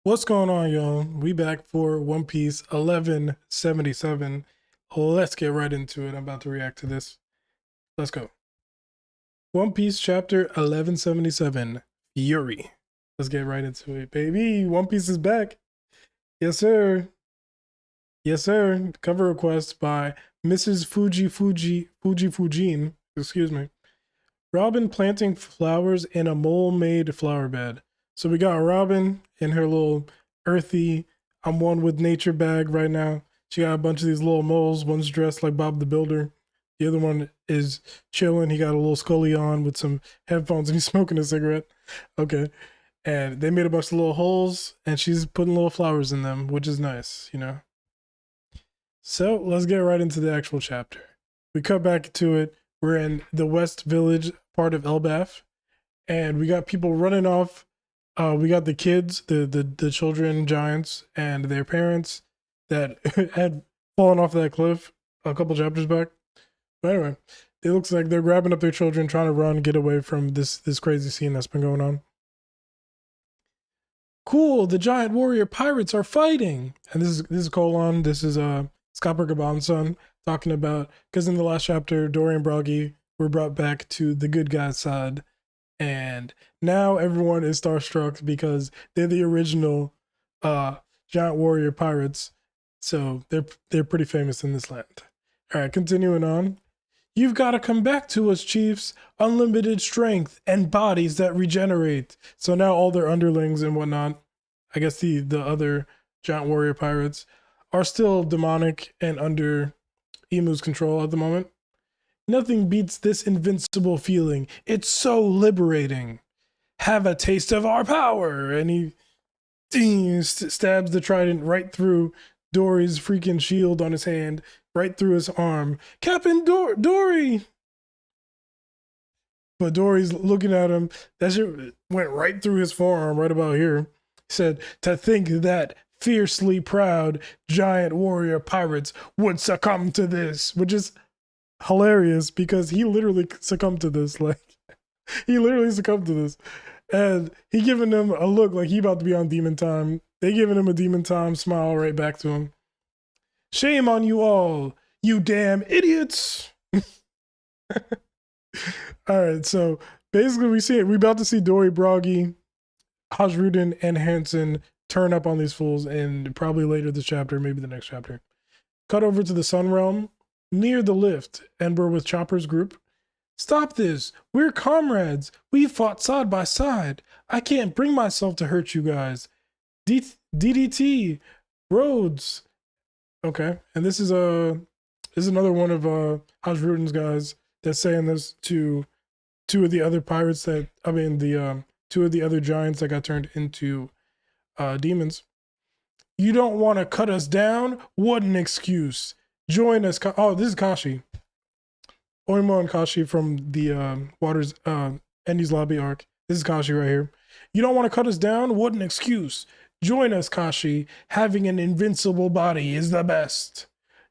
What's going on, y'all? We back for One Piece 1177. Let's get right into it. I'm about to react to this. Let's go. One Piece chapter 1177, Fury. Let's get right into it, baby. One Piece is back. Yes, sir. Yes, sir. Cover request by Mrs. Fujin. Excuse me. Robin planting flowers in a mole-made flower bed. So we got Robin in her little earthy, I'm one with nature bag right now. She got a bunch of these little moles. One's dressed like Bob the Builder. The other one is chilling. He got a little scully on with some headphones and he's smoking a cigarette. Okay. And they made a bunch of little holes and she's putting little flowers in them, which is nice, you know? So let's get right into the actual chapter. We cut back to it. We're in the West Village part of Elbaf, and we got people running off. We got the kids, the children giants, and their parents that had fallen off that cliff a couple chapters back. But anyway, it looks like they're grabbing up their children, trying to run, get away from this crazy scene that's been going on. Cool, the giant warrior pirates are fighting, and this is Colon. This is Scopper Gaban's son talking about, because in the last chapter, Dory and Broggy were brought back to the good guy's side, and now everyone is starstruck because they're the original giant warrior pirates, so they're pretty famous in this land. All right, continuing on. You've got to come back to us, chiefs. Unlimited strength and bodies that regenerate. So now all their underlings and whatnot, I guess the other giant warrior pirates, are still demonic and under Emu's control at the moment. Nothing beats this invincible feeling. It's so liberating. Have a taste of our power. And he stabs the trident right through Dory's freaking shield on his hand, right through his arm. Captain Dory! But Dory's looking at him. That shit went right through his forearm, right about here. He said, to think that fiercely proud giant warrior pirates would succumb to this, which is hilarious because he literally succumbed to this. Like, he literally succumbed to this. And he giving them a look like he about to be on demon time. They giving him a demon time smile right back to him. Shame on you all, you damn idiots. All right, so basically we about to see Dory, Broggy, Hajrudin, and Hansen turn up on these fools, and probably later this chapter, maybe the next chapter. Cut over to the Sun Realm, near the lift, and we're with Chopper's group. Stop this! We're comrades! We fought side by side! I can't bring myself to hurt you guys! DDT! Rhodes! Okay, and this is another one of Hajrudin's guys that's saying this to two of the other pirates that, I mean, the two of the other giants that got turned into demons. You don't want to cut us down? What an excuse. Join us. Oh, this is Kashi. Oimo and Kashi from the Waters Endy's Lobby arc. This is Kashi right here. You don't want to cut us down? What an excuse. Join us, Kashi. Having an invincible body is the best.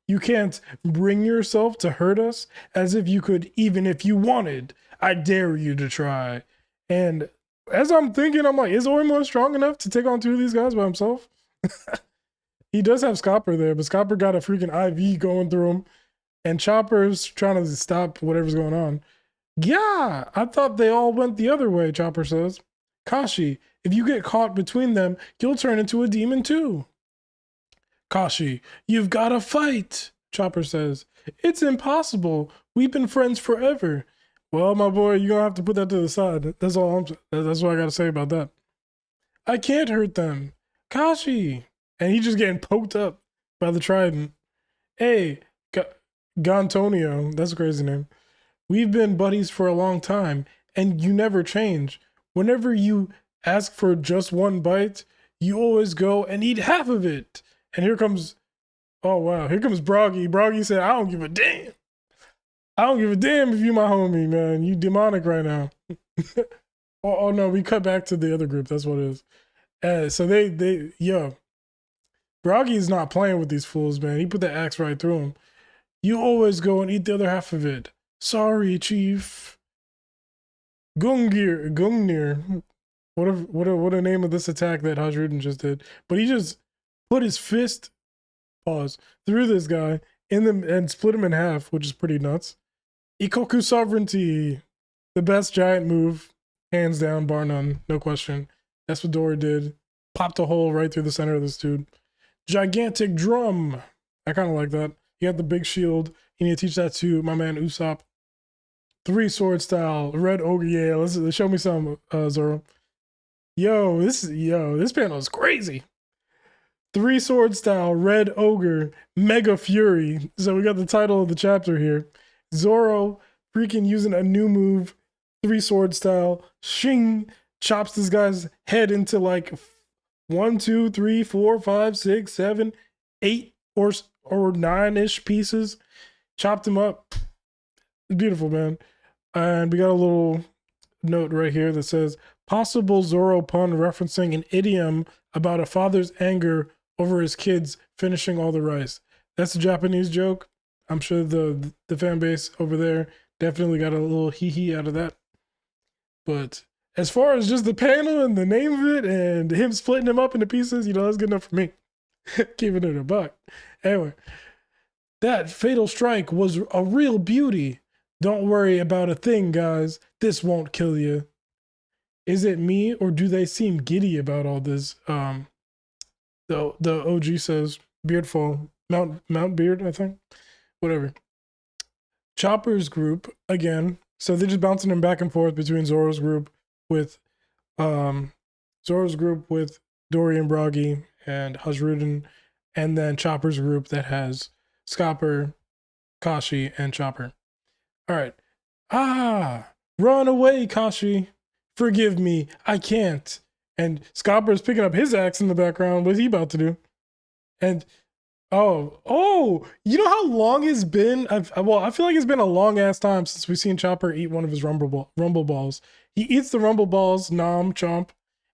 You can't bring yourself to hurt us as if you could, even if you wanted. I dare you to try. And as I'm thinking, I'm like, is Oimo strong enough to take on two of these guys by himself? He does have Scopper there, but Scopper got a freaking IV going through him. And Chopper's trying to stop whatever's going on. Yeah, I thought they all went the other way, Chopper says. Kashi, if you get caught between them, you'll turn into a demon too. Kashi, you've got to fight, Chopper says. It's impossible. We've been friends forever. Well, my boy, you're going to have to put that to the side. That's what I got to say about that. I can't hurt them. Kashi. And he's just getting poked up by the trident. Hey, Gontonio, that's a crazy name. We've been buddies for a long time, and you never change. Whenever you ask for just one bite, you always go and eat half of it. And here comes, oh wow, here comes Broggy. Broggy said, I don't give a damn. I don't give a damn if you my homie, man. You demonic right now. oh no, we cut back to the other group. That's what it is. So yo, Broggy's not playing with these fools, man. He put the axe right through him. You always go and eat the other half of it. Sorry, Chief. Gungnir. What a name of this attack that Hajrudin just did. But he just put his fist, pause, through this guy and split him in half, which is pretty nuts. Ikoku Sovereignty, the best giant move, hands down, bar none, no question. That's what Dory did. Popped a hole right through the center of this dude. Gigantic Drum. I kind of like that. He had the big shield. You need to teach that to my man Usopp. 3 sword style, Red Ogre. Yeah, let's show me some, Zoro. This panel is crazy. 3 sword style, Red Ogre, Mega Fury. So we got the title of the chapter here. Zoro freaking using a new move, 3 sword style. Shing chops this guy's head into like 1, 2, 3, 4, 5, 6, 7, 8 or 9-ish pieces. Chopped him up. Beautiful, man. And we got a little note right here that says, possible Zoro pun referencing an idiom about a father's anger over his kids finishing all the rice. That's a Japanese joke. I'm sure the fan base over there definitely got a little hee-hee out of that. But as far as just the panel and the name of it and him splitting him up into pieces, that's good enough for me. Keeping it a buck. Anyway, that fatal strike was a real beauty. Don't worry about a thing, guys. This won't kill you. Is it me, or do they seem giddy about all this? The OG says Beardfall, Mount Beard, I think. Whatever. Chopper's group again. So they're just bouncing him back and forth between Zoro's group with Dory and Bragi and Hajrudin, and then Chopper's group that has Scopper, Kashi, and Chopper. All right. Run away, Kashi. Forgive me, I can't. And Scopper's picking up his axe in the background. What's he about to do? And you know how long it's been? I feel like it's been a long ass time since we've seen Chopper eat one of his rumble balls. He eats the rumble balls, nom, chomp,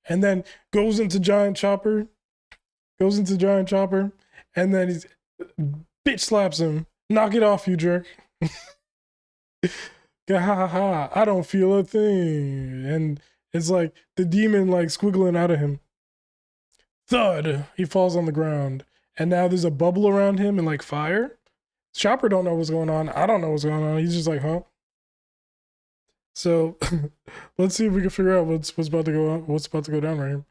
and then goes into Giant Chopper, and then he's bitch slaps him. Knock it off, you jerk. I don't feel a thing. And it's like the demon like squiggling out of him. Thud! He falls on the ground. And now there's a bubble around him and like fire. Chopper don't know what's going on. I don't know what's going on. He's just like, huh? So let's see if we can figure out what's about to go on, what's about to go down right here.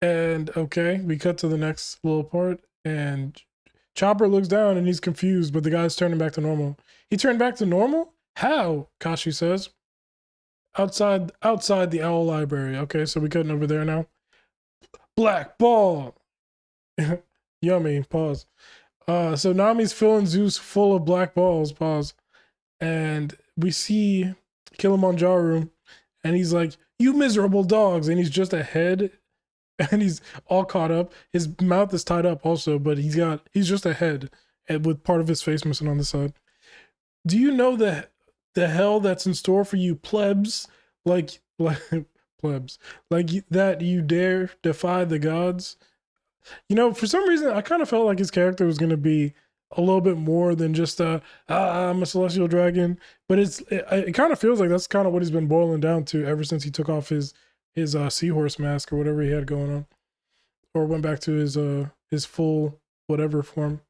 And okay, we cut to the next little part, and Chopper looks down and he's confused, but the guy's turning back to normal. He turned back to normal? How? Kashi says. Outside the owl library. Okay, so we're cutting over there now. Black ball. Yummy. Pause. So Nami's filling Zeus full of black balls. Pause. And we see Kilimanjaro, and he's like, "You miserable dogs!" And he's just a head, and he's all caught up. His mouth is tied up also, but he's just a head, and with part of his face missing on the side. Do you know the hell that's in store for you plebs? Like plebs, like that you dare defy the gods? For some reason, I kind of felt like his character was going to be a little bit more than just I'm a celestial dragon, but it kind of feels like that's kind of what he's been boiling down to ever since he took off his seahorse mask or whatever he had going on, or went back to his full whatever form.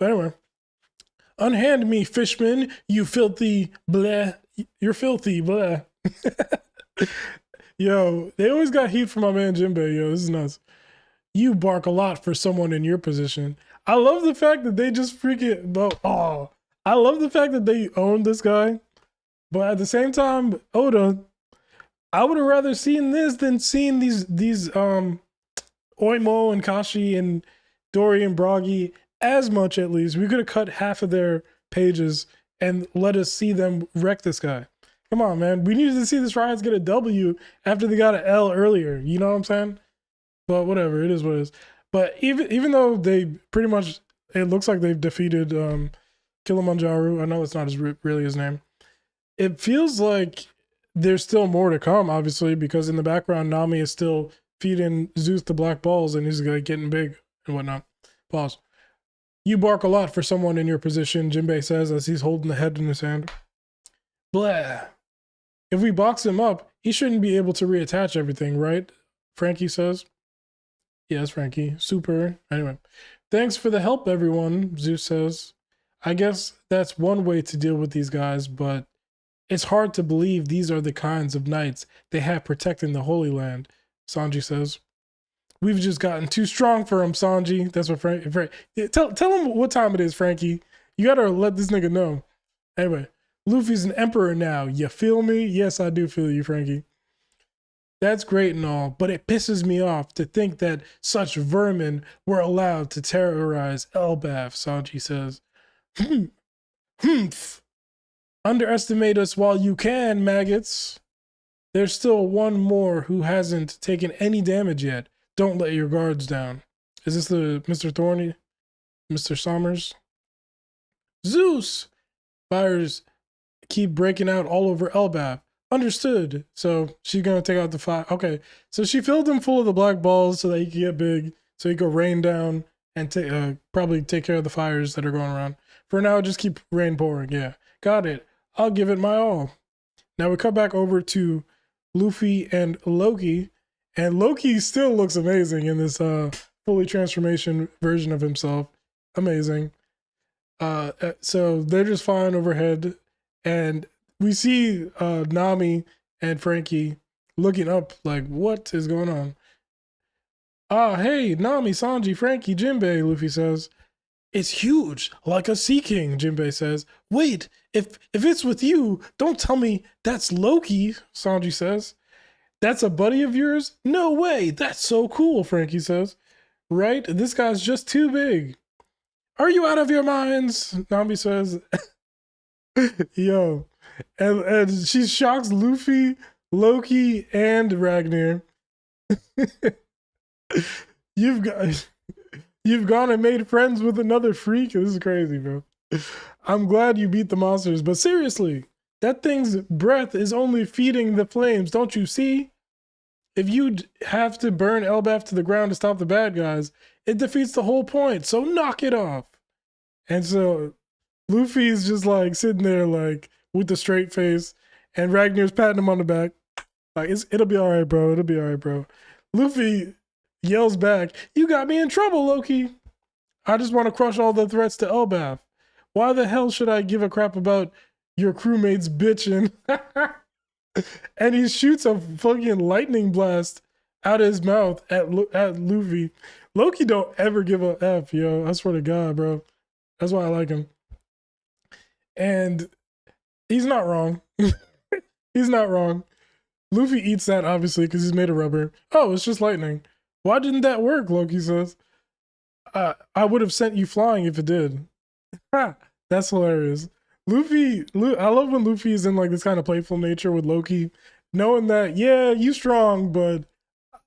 But anyway, unhand me, fishman, you filthy bleh. You're filthy bleh. Yo, they always got heat from my man Jinbei. Yo, this is nuts. You bark a lot for someone in your position. I love the fact that they just I love the fact that they own this guy. But at the same time, Oda, I would have rather seen this than seen these Oimo and Kashi and Dory and Bragi as much, at least. We could have cut half of their pages and let us see them wreck this guy. Come on, man. We needed to see this Riots get a W after they got an L earlier. You know what I'm saying? But whatever, it is what it is. But even though they pretty much, it looks like they've defeated Kilimanjaro. I know that's not really his name. It feels like there's still more to come, obviously, because in the background, Nami is still feeding Zeus the black balls and he's like getting big and whatnot. Pause. You bark a lot for someone in your position, Jinbei says as he's holding the head in his hand. Blah. If we box him up, He shouldn't be able to reattach everything, right? Frankie says. Yes, Frankie. Super. Anyway. Thanks for the help, everyone, Zeus says. I guess that's one way to deal with these guys, but it's hard to believe these are the kinds of knights they have protecting the Holy Land, Sanji says. We've just gotten too strong for him, Sanji. That's what Frank. Tell him what time it is, Frankie. You gotta let this nigga know. Anyway, Luffy's an emperor now. You feel me? Yes, I do feel you, Frankie. That's great and all, but it pisses me off to think that such vermin were allowed to terrorize Elbaf, Sanji says. Humph. Underestimate us while you can, maggots. There's still one more who hasn't taken any damage yet. Don't let your guards down. Is this the Mr. Thorny? Mr. Sommers? Zeus! Fires keep breaking out all over Elbaf. Understood. So she's gonna take out the fire. Okay. So she filled him full of the black balls so that he could get big, so he could rain down and probably take care of the fires that are going around. For now, just keep rain pouring. Yeah. Got it. I'll give it my all. Now we cut back over to Luffy and Loki. And Loki still looks amazing in this fully transformation version of himself. Amazing. So they're just flying overhead, and we see Nami and Frankie looking up like, what is going on? Hey, Nami, Sanji, Frankie, Jinbei, Luffy says. It's huge, like a Sea King, Jinbei says. Wait, if it's with you, don't tell me that's Loki, Sanji says. That's a buddy of yours? No way, that's so cool, Frankie says. Right? This guy's just too big. Are you out of your minds? Nami says. Yo. And she shocks Luffy, Loki, and Ragnar. You've gone and made friends with another freak? This is crazy, bro. I'm glad you beat the monsters, but seriously, that thing's breath is only feeding the flames, don't you see? If you have to burn Elbaf to the ground to stop the bad guys, it defeats the whole point, so knock it off. And so Luffy's just like sitting there like with the straight face, and Ragnar's patting him on the back. Like, it'll be all right, bro. It'll be all right, bro. Luffy yells back, you got me in trouble, Loki. I just want to crush all the threats to Elbaf. Why the hell should I give a crap about your crewmates bitching? And he shoots a fucking lightning blast out of his mouth at Luffy. Loki don't ever give a F, yo. I swear to God, bro. That's why I like him. And he's not wrong. He's not wrong. Luffy eats that, obviously, because he's made of rubber. Oh, it's just lightning. Why didn't that work, Loki says. I would have sent you flying if it did. Ha! That's hilarious. I love when Luffy is in like this kind of playful nature with Loki, knowing that, yeah, you strong, but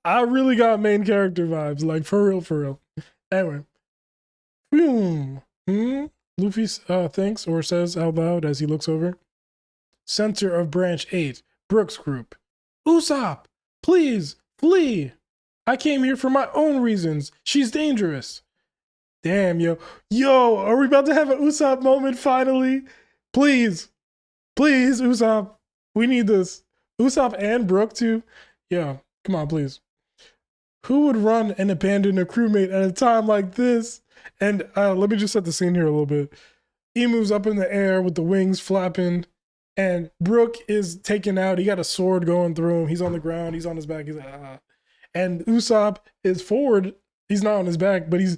I really got main character vibes, like for real, for real. Anyway. Luffy thinks or says out loud as he looks over. Center of Branch 8, Brooks Group. Usopp, please, flee. I came here for my own reasons. She's dangerous. Damn, yo. Yo, are we about to have an Usopp moment finally? Please. Please, Usopp. We need this. Usopp and Brook too? Yeah, come on, please. Who would run and abandon a crewmate at a time like this? And let me just set the scene here a little bit. Emu's up in the air with the wings flapping, and Brook is taken out. He got a sword going through him. He's on the ground. He's on his back. He's like, ah. And Usopp is forward. He's not on his back, but he's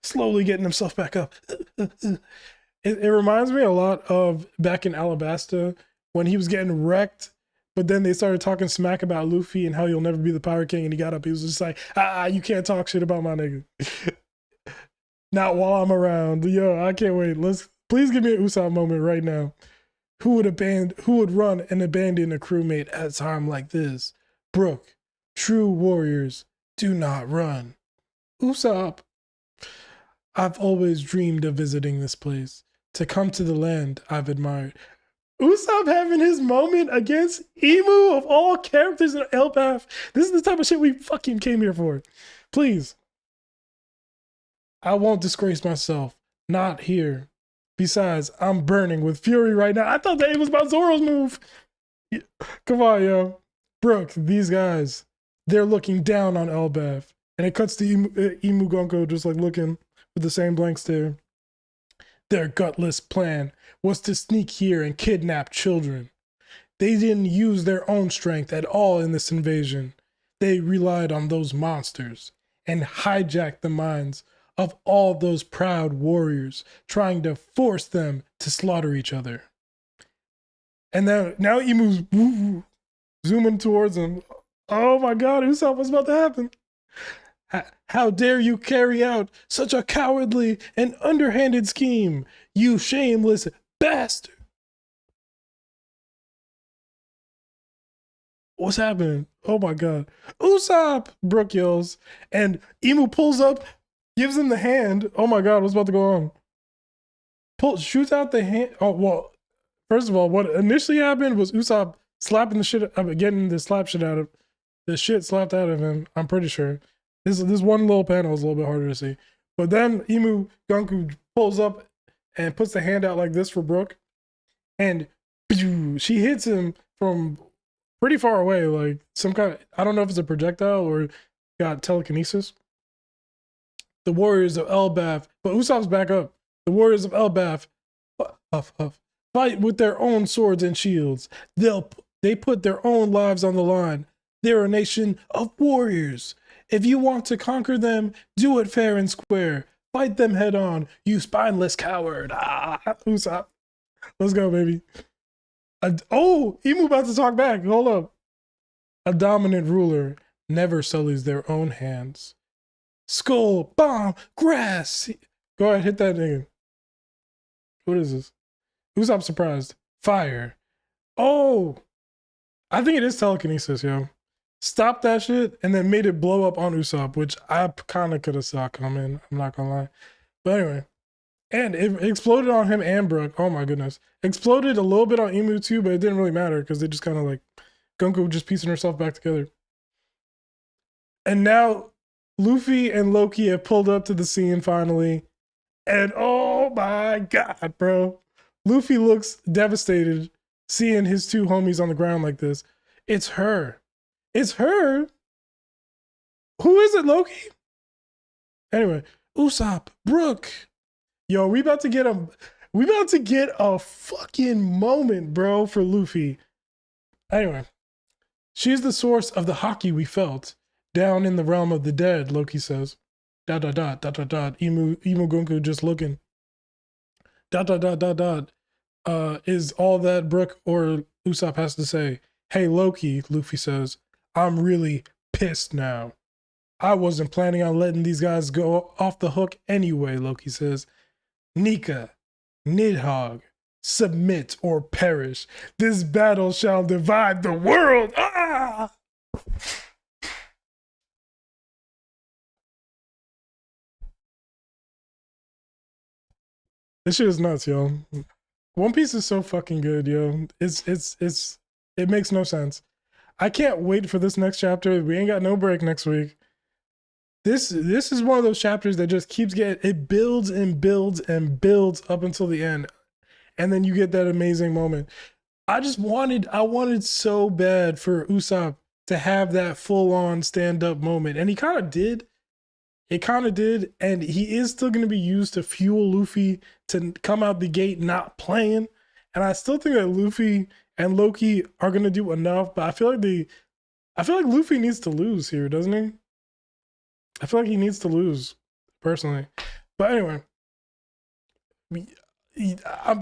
slowly getting himself back up. It reminds me a lot of back in Alabasta when he was getting wrecked, but then they started talking smack about Luffy and how he'll never be the Pirate King, and he got up. He was just like, you can't talk shit about my nigga. Not while I'm around. Yo, I can't wait. Please give me an Usopp moment right now. Who would run and abandon a crewmate at a time like this? Brook. True warriors do not run. Usopp. I've always dreamed of visiting this place. To come to the land I've admired. Usopp having his moment against Emu of all characters in Elbaf. This is the type of shit we fucking came here for. Please. I won't disgrace myself. Not here. Besides, I'm burning with fury right now. I thought that it was about Zoro's move. Come on, yo. Brooke, these guys, they're looking down on Elbaf. And it cuts to Imu Gonko just like looking with the same blank stare. Their gutless plan was to sneak here and kidnap children. They didn't use their own strength at all in this invasion. They relied on those monsters and hijacked the minds of all those proud warriors, trying to force them to slaughter each other. And now Imu's zooming towards him. Oh my God, Usopp, what's about to happen? How dare you carry out such a cowardly and underhanded scheme, you shameless bastard! What's happening? Oh my God. Usopp! Brooke yells. And Imu pulls up, gives him the hand. Oh my God, what's about to go on? Shoots out the hand. Oh, well, first of all, what initially happened was Usopp slapping the shit, getting the slap shit out of, the shit slapped out of him, I'm pretty sure. This one little panel is a little bit harder to see. But then Imu Gonku pulls up and puts the hand out like this for Brooke. And she hits him from pretty far away, like some kind of, I don't know if it's a projectile or got telekinesis. The warriors of Elbaf, but Usopp's back up. The warriors of Elbaf fight with their own swords and shields. They put their own lives on the line. They're a nation of warriors. If you want to conquer them, do it fair and square. Fight them head on, you spineless coward. Usopp. Let's go, baby. Imu about to talk back. Hold up. A dominant ruler never sullies their own hands. Skull, bomb, grass. Go ahead, hit that nigga. What is this? Usopp surprised. Fire. Oh, I think it is telekinesis, yo. Stopped that shit and then made it blow up on Usopp, which I kind of could have saw coming. I'm not gonna lie. But anyway. And it exploded on him and Brooke. Oh my goodness. Exploded a little bit on Imu too, but it didn't really matter because they just kind of like, Gonko just piecing herself back together. And now Luffy and Loki have pulled up to the scene finally. And oh my God, bro. Luffy looks devastated seeing his two homies on the ground like this. It's her. It's her. Who is it, Loki? Anyway, Usopp, Brooke. Yo, we about to get a fucking moment, bro, for Luffy. Anyway, she's the source of the haki we felt down in the realm of the dead, Loki says. ... Imu Gonku just looking. ... Is all that Brooke or Usopp has to say. Hey, Loki, Luffy says, I'm really pissed now. I wasn't planning on letting these guys go off the hook anyway, Loki says. Nika, Nidhogg, submit or perish. This battle shall divide the world. Ah! This shit is nuts, yo. One Piece is so fucking good, yo. It makes no sense. I can't wait for this next chapter. We ain't got no break next week. This is one of those chapters that just keeps it builds and builds and builds up until the end. And then you get that amazing moment. I wanted so bad for Usopp to have that full-on stand-up moment. And he kind of did. It kind of did. And he is still going to be used to fuel Luffy to come out the gate not playing. And I still think that Luffy and Loki are going to do enough. But I feel like Luffy needs to lose here, doesn't he? I feel like he needs to lose, personally. But anyway,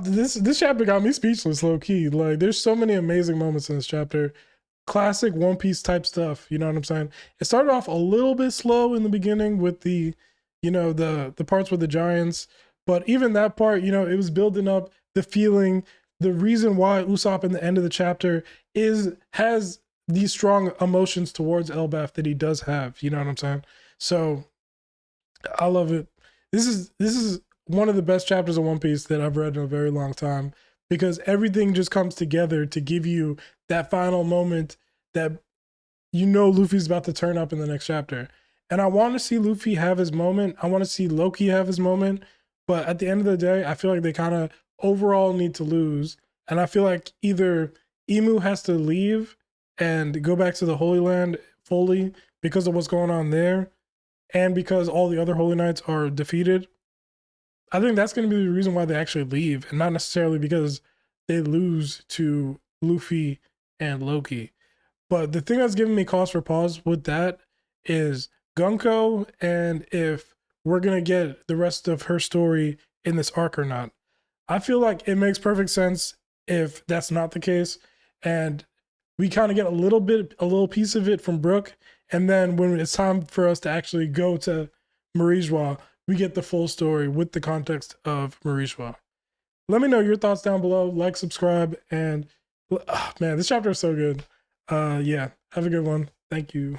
this chapter got me speechless, low key. Like, there's so many amazing moments in this chapter. Classic One Piece type stuff. You know what I'm saying? It started off a little bit slow in the beginning with the parts with the giants, but even that part, it was building up the feeling. The reason why Usopp in the end of the chapter has these strong emotions towards Elbaf that he does have. You know what I'm saying? So I love it. This is one of the best chapters of One Piece that I've read in a very long time, because everything just comes together to give you that final moment that Luffy's about to turn up in the next chapter. And I want to see Luffy have his moment. I want to see Loki have his moment. But at the end of the day, I feel like they kind of overall need to lose. And I feel like either Imu has to leave and go back to the Holy Land fully because of what's going on there, and because all the other Holy Knights are defeated, I think that's going to be the reason why they actually leave, and not necessarily because they lose to Luffy and Loki. But the thing that's giving me cause for pause with that is Gunko, and if we're going to get the rest of her story in this arc or not. I feel like it makes perfect sense if that's not the case, and we kind of get a little piece of it from Brook, and then when it's time for us to actually go to Marijois, we get the full story with the context of Marijois. Let me know your thoughts down below. Like, subscribe, and man, this chapter is so good. Yeah, have a good one. Thank you.